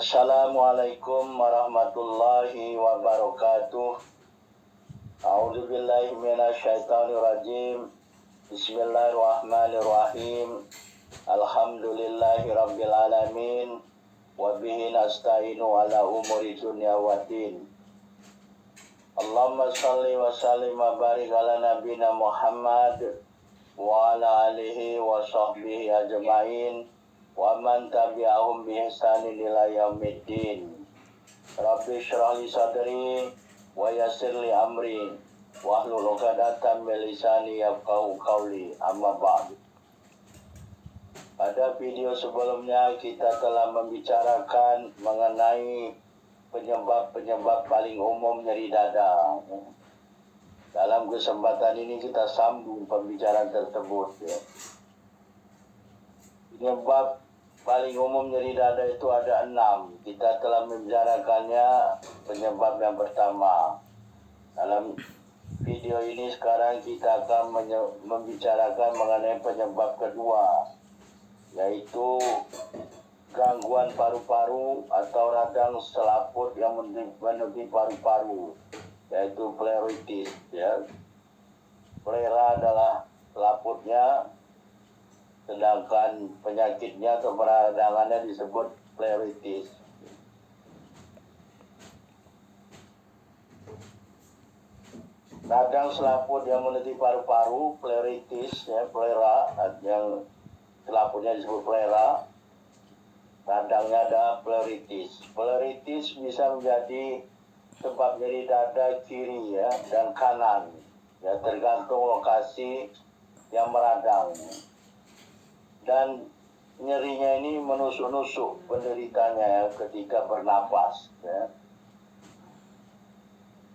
Assalamualaikum warahmatullahi wabarakatuh. A'udzubillahi minasyaitonirrajim. Bismillahirrahmanirrahim. Alhamdulillahi rabbil alamin. Wa bihi nasta'inu ala umuri dunya waddin. Allahumma shalli wa sallim wa barik ala nabina Muhammad wa ala alihi wa sahbihi ajma'in wa man tabi'ahum bi ihsanin ila yaumiddin. Rabbi shrah li sadri wa yassir li amri wahlul 'uqdatam min lisani yafqahu qawli. Amma ba'du. Pada video sebelumnya kita telah membicarakan mengenai penyebab paling umum nyeri dada. Dalam kesempatan ini kita sambung pembicaraan tersebut. Penyebab paling umum nyeri dada itu ada 6. Kita telah membicarakannya penyebab yang pertama. Dalam video ini sekarang kita akan membicarakan mengenai penyebab kedua, yaitu gangguan paru-paru atau radang selaput yang menutupi paru-paru, yaitu pleuritis. Pleura adalah selaputnya, sedangkan penyakitnya atau peradangannya disebut pleuritis. Radang selaput yang menutupi paru-paru, pleuritis, pleura, yang selaputnya disebut pleura, radangnya ada pleuritis. Pleuritis bisa menjadi sebab nyeri dada kiri dan kanan, tergantung lokasi yang meradang. Dan nyerinya ini menusuk-nusuk penderitanya ketika bernapas.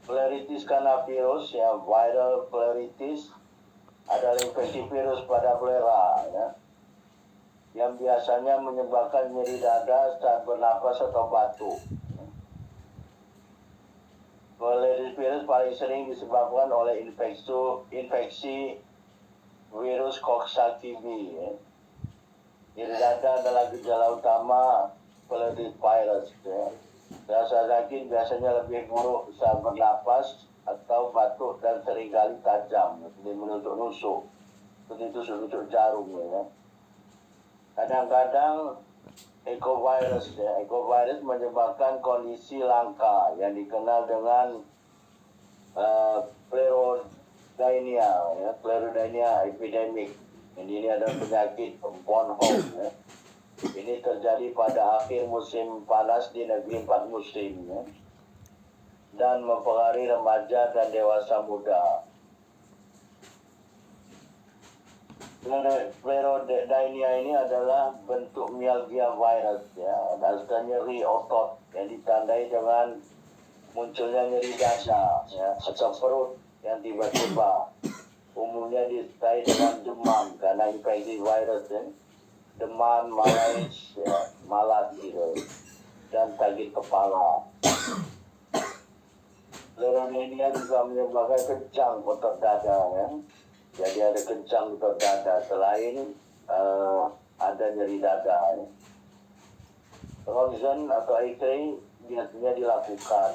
Pleuritis karena virus, viral pleuritis adalah infeksi virus pada pleura, yang biasanya menyebabkan nyeri dada saat bernapas atau batuk. Pleuritis virus paling sering disebabkan oleh infeksi virus Coxsackie. Nyeri dada adalah gejala utama pleuritis virus. Rasa sakit biasanya lebih buruk saat bernapas atau batuk dan seringkali tajam, seperti menusuk-nusuk, seperti tusuk-tusuk jarum. Kadang-kadang ecovirus menyebabkan kondisi langka yang dikenal dengan Sclerodynia epidemic. Ini adalah penyakit Bornholm. Ini terjadi pada akhir musim panas di negeri 4 musim, dan mempengaruhi remaja dan dewasa muda. Sclerodynia ini adalah bentuk myalgia virus, dan nyeri otot yang ditandai dengan munculnya nyeri dada atau perut yang tiba-tiba. Umumnya disertai dengan demam karena infeksi virus, demam, malas dan sakit kepala. Sclerodynia juga menyebabkan kencang otot dada, jadi ada kencang otot dada selain ada nyeri dada. Ronsen atau X-ray biasanya dilakukan,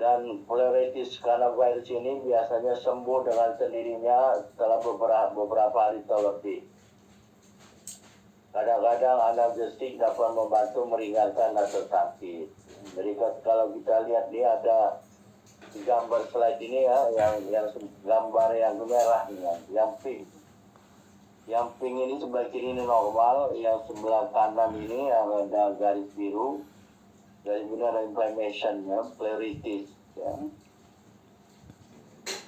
dan pleuritis karena virus ini biasanya sembuh dengan sendirinya setelah beberapa hari atau lebih. Kadang-kadang analgesik dapat membantu meringankan rasa sakit. Jadi kalau kita lihat ini ada gambar slide ini, yang gambar yang merah, yang pink. Yang pink ini sebelah kiri ini normal, yang sebelah kanan ini yang ada garis biru. Garis biru ada inflammation, pleuritis.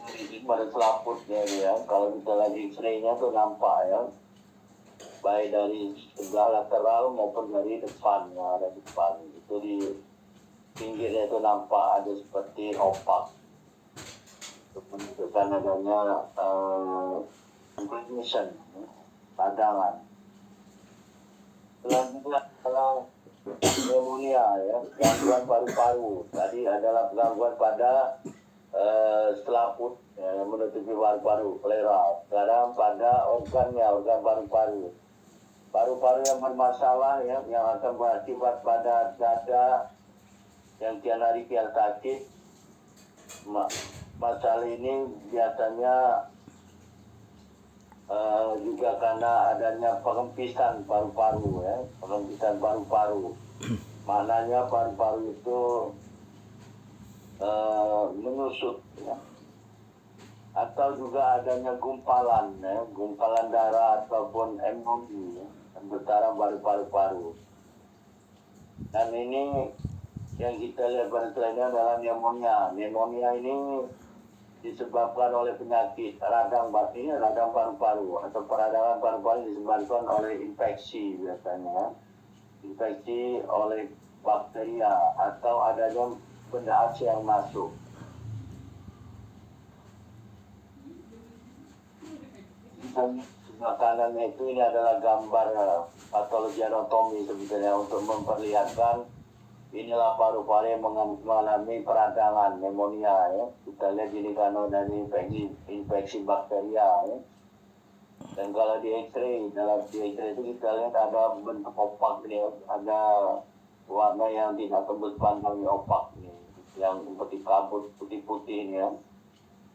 Pleuritis pada selaputnya kalau kita lagi X-ray-nya tuh nampak, baik dari sebelah lateral maupun dari depan. Ada depan itu di pinggirnya itu nampak ada seperti opak, itu menunjukkan adanya inflammation, radangan. Selanjutnya kalau pneumonia, gangguan paru-paru. Tadi adalah gangguan pada selaput menutupi paru-paru, pleura. Sekarang pada organ paru-paru. paru-paru yang bermasalah ya, yang akan berakibat pada dada yang kian hari kian sakit. Masalah ini biasanya juga karena adanya pengempisan paru-paru ya, pengempisan paru-paru. Maknanya paru-paru itu menyusut ya. Atau juga adanya gumpalan ya, gumpalan darah ataupun emboli ya, yang bertaraf paru-paru. Dan ini yang kita lihat pada slide ini adalah pneumonia. Pneumonia ini disebabkan oleh penyakit radang paru-paru atau peradangan paru-paru disebabkan oleh infeksi biasanya, infeksi oleh bakteria atau adanya benda asing yang masuk. Sebelah kanan itu ini adalah gambar patologi anatomi sebetulnya untuk memperlihatkan inilah paru-paru yang mengalami peradangan pneumonia ya. Kita lihat ini karena dari infeksi bakteria ya. Dan kalau di X-ray, dalam di X-ray itu kita lihat ada bentuk opak ini, ada warna yang tidak tembus pandang opak ini, yang seperti kabut putih-putih ini ya.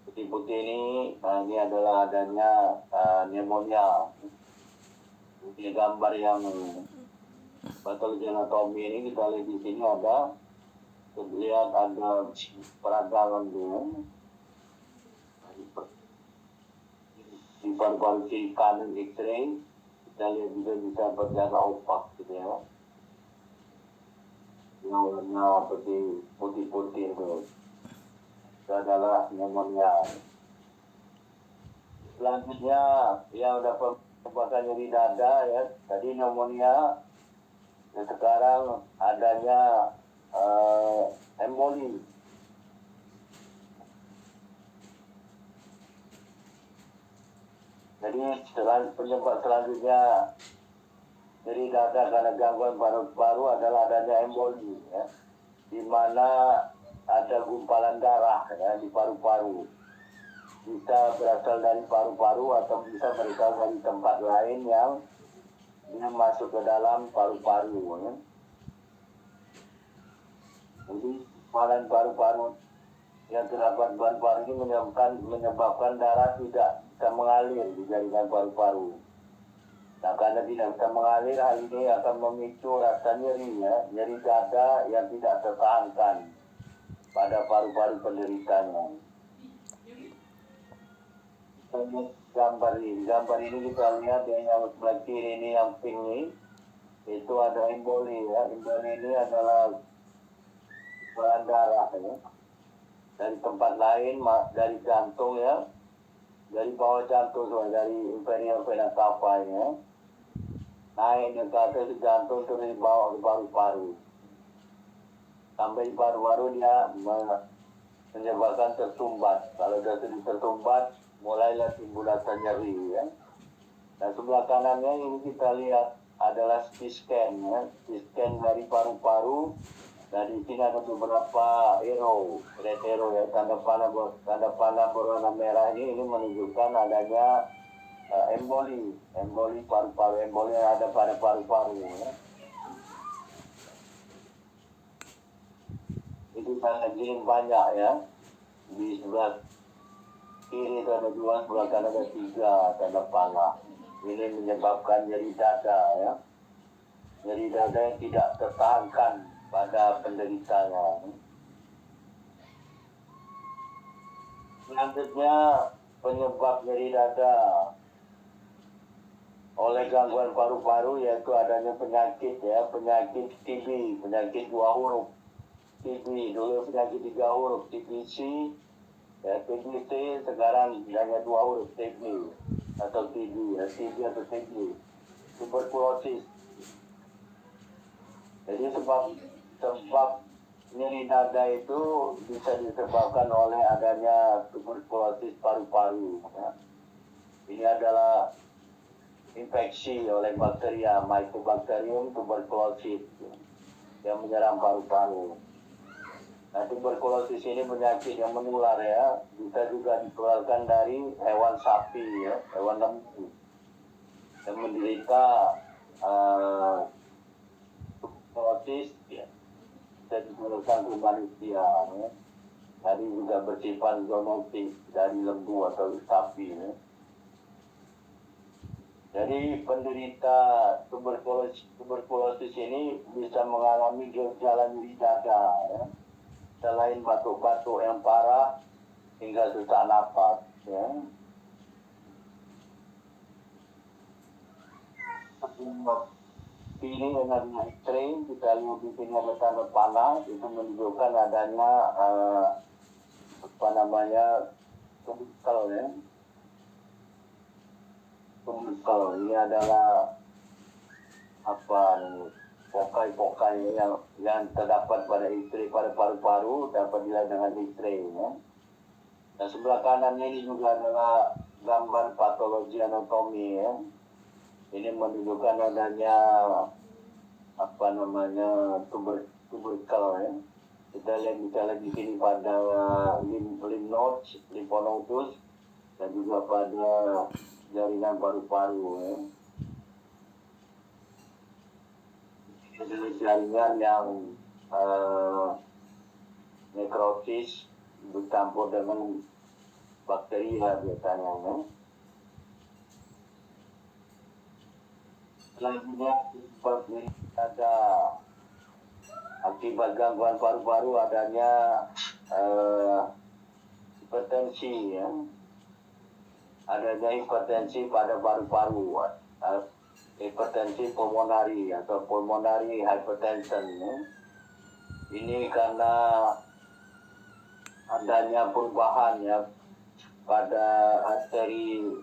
Putih-putih ini adalah adanya pneumonia. Ini gambar yang patologi anatomi ini kita lihat di sini terlihat ada peradangan dulu di paru-paru kiri kanan X-ray. Kita lihat juga bisa berwarna opak gitu ya, yang warna putih-putih itu adalah pneumonia. Selanjutnya yang dapat menyebabkan nyeri dada ya, tadi pneumonia, dan sekarang adanya emboli. Jadi penyebab selanjutnya nyeri dada karena gangguan paru-paru adalah adanya emboli ya, di mana ada gumpalan darah ya di paru-paru. Bisa berasal dari paru-paru atau bisa berasal dari tempat lain yang masuk ke dalam paru-paru ya. Jadi gumpalan paru-paru yang terdapat paru-paru ini menyebabkan darah tidak bisa mengalir di jaringan paru-paru. Nah, karena tidak bisa mengalir, hal ini akan memicu rasa nyeri ya, nyeri dada yang tidak tertahankan pada paru-paru penderitanya. Gambar ini kita lihat yang sebelah kiri ini yang pink ini, itu ada emboli ya. Emboli ini adalah gumpalan darah ya, dari tempat lain, dari jantung ya, dari bawah jantung, dari inferior vena cava ya, naik ke atas jantung terus dibawa ke paru-paru. Sampai paru-paru dia menyebabkan tersumbat. Kalau sudah tersumbat, mulailah timbul rasa nyeri ya. Dan sebelah kanannya ini kita lihat adalah CT scan ya, CT scan dari paru-paru. Dan di sini ada beberapa red arrow ya, tanda panah berwarna merah ini menunjukkan adanya emboli paru-paru, emboli yang ada pada paru-paru ya. Itu sangat banyak ya. Di sebelah kiri itu ada 2, sebelah kanan ada 3 tanda panah. Ini menyebabkan nyeri dada ya, nyeri dada yang tidak tertahankan pada penderitanya. Selanjutnya penyebab nyeri dada oleh gangguan paru-paru yaitu adanya penyakit ya, penyakit TB, penyakit 2 huruf. TB dulu penyakit 3 huruf, TBC ya, TBC sekarang hanya 2 huruf, TB atau TB ya, TB atau TB, tuberkulosis. Jadi sebab nyeri dada itu bisa disebabkan oleh adanya tuberkulosis paru-paru ya. Ini adalah infeksi oleh bakteria Mycobacterium tuberculosis yang menyerang paru-paru. Nah, tuberkulosis ini penyakit yang menular ya, bisa juga ditularkan dari hewan sapi ya, hewan lembu yang menderita tuberkulosis ya, dan digunakan ke manusia ya. Tadi juga bersifat zoonotik dari lembu atau sapi ya. Jadi penderita tuberkulosis ini bisa mengalami gejala nyeri dada ya. Selain batuk-batuk yang parah hingga sesak napas ya. Ini dengan X-ray kita lihat di sini ada tanda panah, itu menunjukkan adanya tuberkel ya. Tuberkel ini adalah pokai-pokai yang terdapat pada X-ray pada paru-paru dapat dilihat dengan X-ray ya. Dan sebelah kanan ini juga adalah gambar patologi anatomi ya. Ini menunjukkan adanya tuberkel ya. Kita lihat misalnya di sini pada lymph nodes, lymphonodes dan juga pada jaringan paru-paru ya. Ini jaringan yang nekrosis bercampur dengan bakteri ya biasanya ya. Selanjutnya ada akibat gangguan paru-paru adanya hipertensi ya. Adanya hipertensi pada paru-paru, hipertensi pulmonari atau pulmonary hypertension ya. Ini karena adanya perubahan ya pada arteri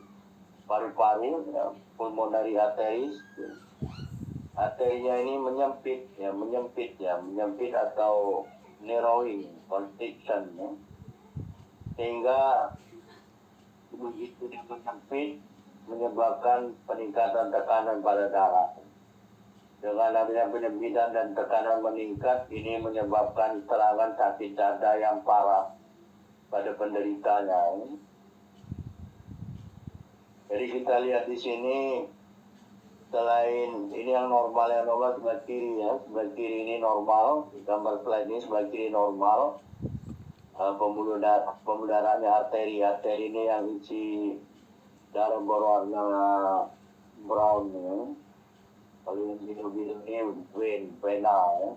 paru-paru ya, pulmonary arteries. Arterinya ini menyempit atau narrowing constriction ya. Sehingga begitu dia menyempit menyebabkan peningkatan tekanan pada darah. Dengan adanya penyempitan dan tekanan meningkat, ini menyebabkan serangan sakit dada yang parah pada penderitanya. Jadi kita lihat di sini, selain ini yang normal sebelah kiri ya, sebelah kiri ini normal, gambar slide ini sebelah kiri normal, pembuluh darahnya arteri ini yang isi darah berwarna brown ya. Kalau yang biru-biru ini vena ya.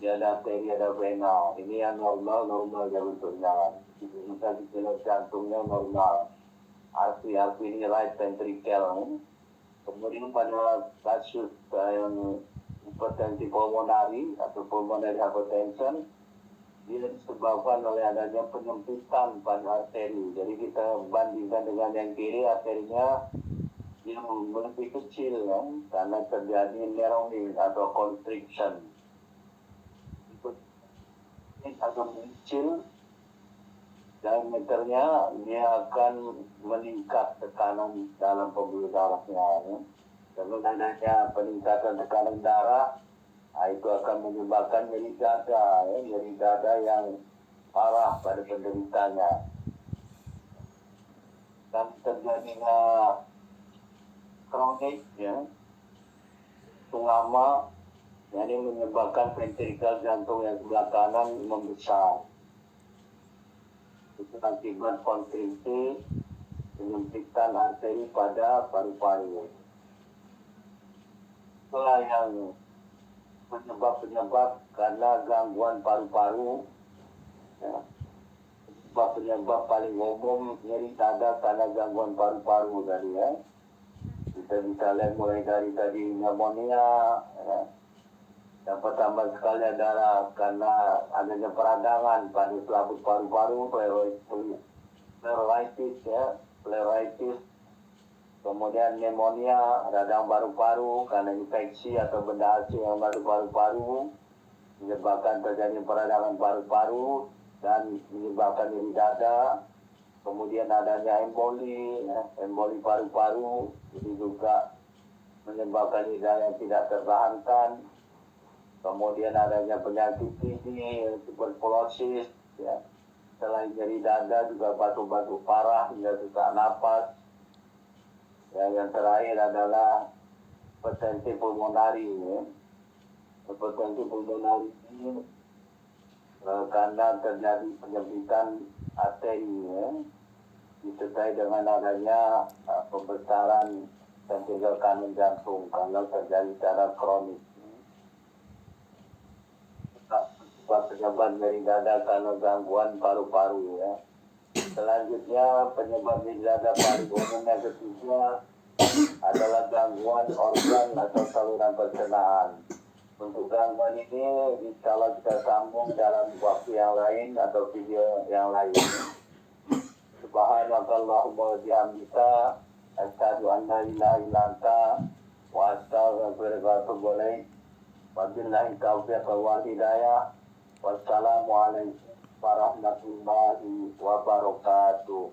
Dia ada arteri, ada vena. Ini yang normal ya bentuknya. Kita lihat jantungnya normal. Arti ini right ventricle. Kemudian pada kasus yang hipertensi pulmonari atau pulmonary hypertension, dia disebabkan oleh adanya penyempitan pada arteri. Jadi kita bandingkan dengan yang kiri, arterinya yang lebih kecil ya, karena terjadi narrowing atau constriction. Ini agak kecil, diameternya dia akan meningkat tekanan dalam pembuluh darahnya ya. Dengan adanya peningkatan tekanan darah, itu akan menyebabkan nyeri dada ya, nyeri dada yang parah pada penderitanya. Dan terjadinya kronik ya, lama, ini menyebabkan ventrikel jantung yang sebelah kanan membesar. Itu akibat konstriksi penyempitan arteri pada paru-paru. Itulah yang penyebab karena gangguan paru-paru ya. Penyebab paling umum nyeri dada karena gangguan paru-paru tadi ya. Kita bisa lihat mulai dari tadi pneumonia ya. Yang pertama sekali adalah karena adanya peradangan pada selaput paru-paru, pleuritis ya, kemudian pneumonia, radang paru-paru karena infeksi atau benda asing yang masuk paru-paru, menyebabkan terjadi peradangan paru-paru dan menyebabkan nyeri dada. Kemudian adanya emboli paru-paru, itu juga menyebabkan nyeri dada yang tidak tertahankan. Kemudian adanya penyakit TB, tuberkulosis, ya. Selain nyeri dada juga batuk-batuk parah hingga sesak napas. Ya, yang terakhir adalah hipertensi pulmonari ya. Hipertensi pulmonari ini karena terjadi penyempitan arteri ya, disertai dengan adanya pembesaran ventrikel kanan jantung kalau terjadi secara kronis. Penyebab nyeri dada karena gangguan paru-paru ya. Selanjutnya penyebab nyeri dada paling umum yang ketiga adalah gangguan organ atau saluran pencernaan. Untuk gangguan ini kalau kita sambung dalam waktu yang lain atau video yang lain. Subhanakallahumma wa bihamdika asyhadu an la ilaha illa anta wa astaghfiruka wa atubu ilaik. Wabillahi taufiq wal hidayah. Wassalamualaikum warahmatullahi wabarakatuh.